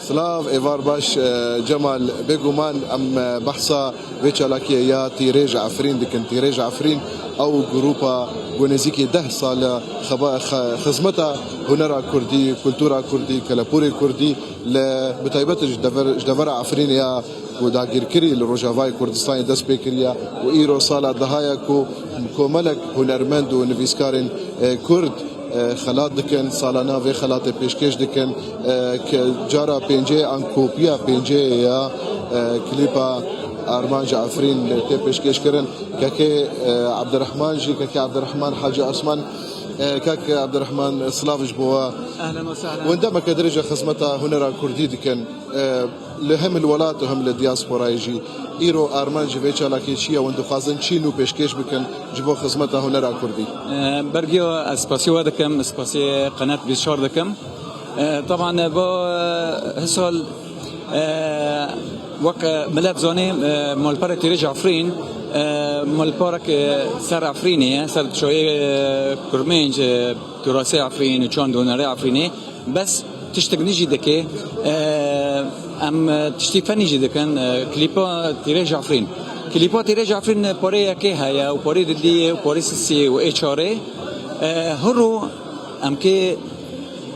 سلاف ايفار باش جمال بيجومان ام بحثا ويتشالاكي يا تيريج عفرين دكن تيريج عفرين او جروبا ونزيكي 10 سال خدمتها هنرا كردي كولتورا كردي كلابوري كردي بتايبت جدفر عفرين يا وداغير كري لروجافاي كردستان دس بكريا وايرو سالا دهايا كو ملك هنرمند ونفيسكارين كرد خلات دکن سالانه و خلات پیشکش دکن جارا پنجه انکوپیا پنجه یا کلیپا ارمان جعفرین تی پیشکش کردن که عبدالرحمن جی که عبدالرحمن حاجی عثمان كاك عبد الرحمن سلافج بوا اهلا وسهلا وعندما كدرجه خدمتها هنرا كردي دكن لهم الولات وهم الدياسبورا يجي ايرو ارمان جيفيتشا لاكيشيا وندو خازن تشينو بيشكيش بكن جبو خدمتها هنرا كردي برجيو اسباسيو دكم اسباسي قناه بيشور دكم طبعا بو هسول وك ملات زوني مول بارتي رجع عفرين مال بارك سر عفريني سر شوية كرمينج تراثي عفرين وشون دوناري عفريني بس تشتغني جدك ام تشتيفني جدكن كليبا تيرج عفرين كليبا تيرج عفرين بوري كيها وبوري دي وبوري سي و اتش ار هرو ام كي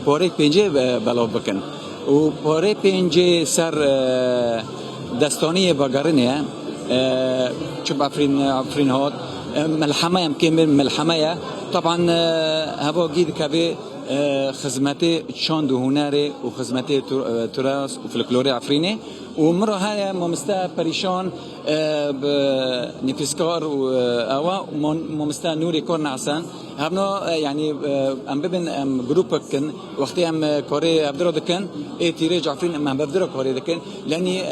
بوري بينجي بلاو بكن وبوري بينجي سر دستاني باغارينيا شوف عفرين هاد ملحمة يمكن ملحمة طبعا هبو جيد كبي خدمتي شاندو هنري وخدمتي تراث وفلكلوري عفريني ومرة هاي ممستا بريشان بنفسكار وأوا ممستا نوري كورن عسان هبنا يعني ام ببن ام جروبكن وقتي ام كوري عبدالله دكن تيريج عفرين ام عبدالله كوري دكن لاني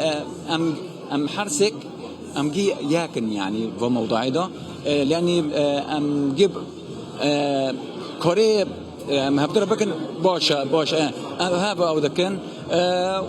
ام حرسك ام جي ياكن يعني في موضوع ده لاني ام جيب كوري ام هبدر بكن باش هذا او دكن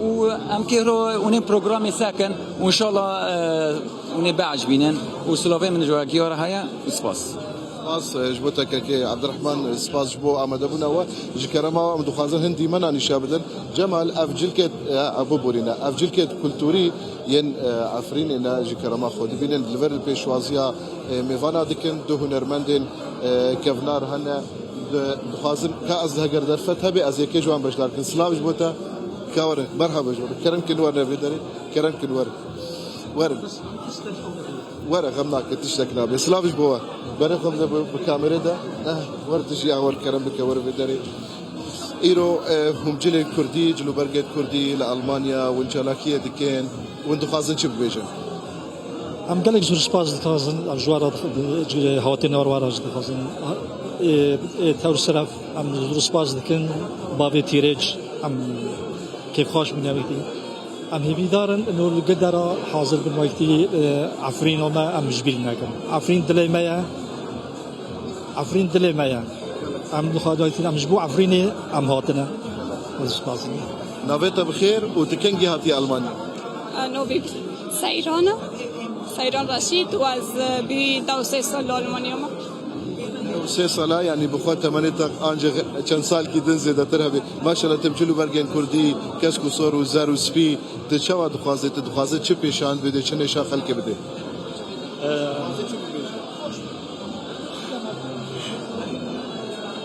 وام كيرو وني بروجرامي ساكن وان شاء الله وني باعج بينن وسلوفي من جوا كيورا هيا سباس سباس جبوتك كي عبد الرحمن سباس جبو امد ابونا و جكرما مدو خازن هندي منا نشابدن جمال افجلكت ابو بورينا افجلكت كولتوري ين عفرين ان جكرما خود بينن دلفر البيشوازيا ميفانا دكن دو هنرمندن كفنار هنا خازن كاز هجر درفت هبي از يكي جوان باش لكن سلاف جبوتا كور مرحبا جو كرم كنور نبدري كرم كنور ورد ورا غمناك تشتكنا بسلاف جبوا برا خمسة بكاميرا ده ورد تجي أول كرم بكور بدري إيرو هم جيل كردي جلو برجت كردي لألمانيا والجلاكية دكين وانتو خازن شو بيجن ام قالك زور سباز خازن الجوار هواتين وراج خازن تور سرف ام زور سباز دكين بابي تيرج ام كيف خوش من يومي ام هبي دارن انه القدره حاضر بالوقتي عفرين وما ام جبيل ناكن عفرين دلي مايا ام خادويتين ام جبو عفريني ام هاتنا سباز نافيتا بخير وتكنجي هاتي المانيا نوبي سيران رشيد واز بي دوسي سال المانيا سه سالا يعني بخوات تمانيتك انجا چند سال کی دن زیاده تر هبی ماشاءالله تمچلو برگن کردی کسکو سور و زر و سپی تشوا دخوازه چه پیشان بده چه نشا خلق بده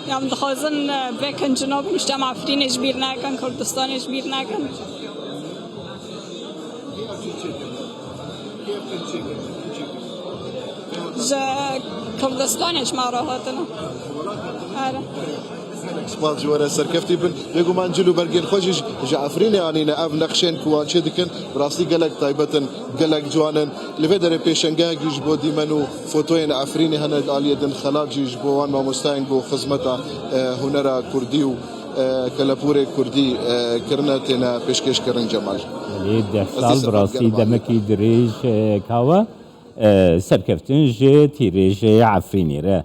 يعني دخازن بكن جنوب مجتمع عفرينش بير ناكن كردستانش بير ناكن جا كردستانش ما راهاتنا هذا سباز جوارا سركفتي بن بيقو ما نجلو برجين خوشش جعفرين يعني نعف نقشين كوان شدكن براسي قلق طيبتن قلق جوانن لفدر بيشنجا جيجبو ديمنو فوتوين عفريني هنا الاليه دن خلاج جيجبو وان ما مستعين بو خدمتها هنرا كرديو كلابوري كردي كرناتنا بيشكش كرن جمال ده سال براسي دمكي دريج كاوا سركفتن جي تيريج عفريني ره